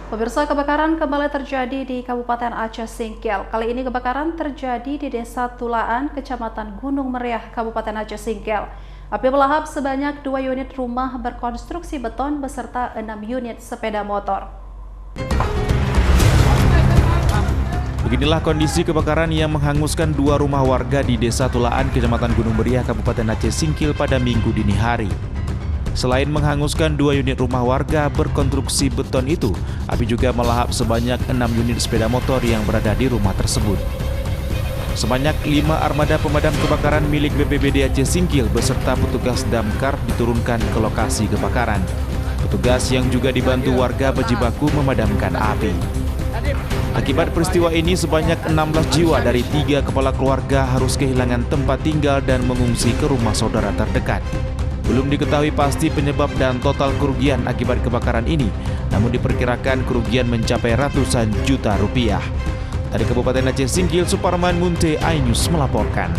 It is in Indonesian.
Pemirsa, kebakaran kembali terjadi di Kabupaten Aceh Singkil. Kali ini kebakaran terjadi di Desa Tulaan, Kecamatan Gunung Meriah, Kabupaten Aceh Singkil. Api melahap sebanyak 2 unit rumah berkonstruksi beton beserta 6 unit sepeda motor. Beginilah kondisi kebakaran yang menghanguskan 2 rumah warga di Desa Tulaan, Kecamatan Gunung Meriah, Kabupaten Aceh Singkil pada Minggu dini hari. Selain menghanguskan 2 unit rumah warga berkonstruksi beton itu, api juga melahap sebanyak 6 unit sepeda motor yang berada di rumah tersebut. Sebanyak 5 armada pemadam kebakaran milik BPBD Aceh Singkil beserta petugas damkar diturunkan ke lokasi kebakaran. Petugas yang juga dibantu warga berjibaku memadamkan api. Akibat peristiwa ini sebanyak 16 jiwa dari 3 kepala keluarga harus kehilangan tempat tinggal dan mengungsi ke rumah saudara terdekat. Belum diketahui pasti penyebab dan total kerugian akibat kebakaran ini, namun diperkirakan kerugian mencapai ratusan juta rupiah. Dari Kabupaten Aceh Singkil, Suparman Munte, iNews melaporkan.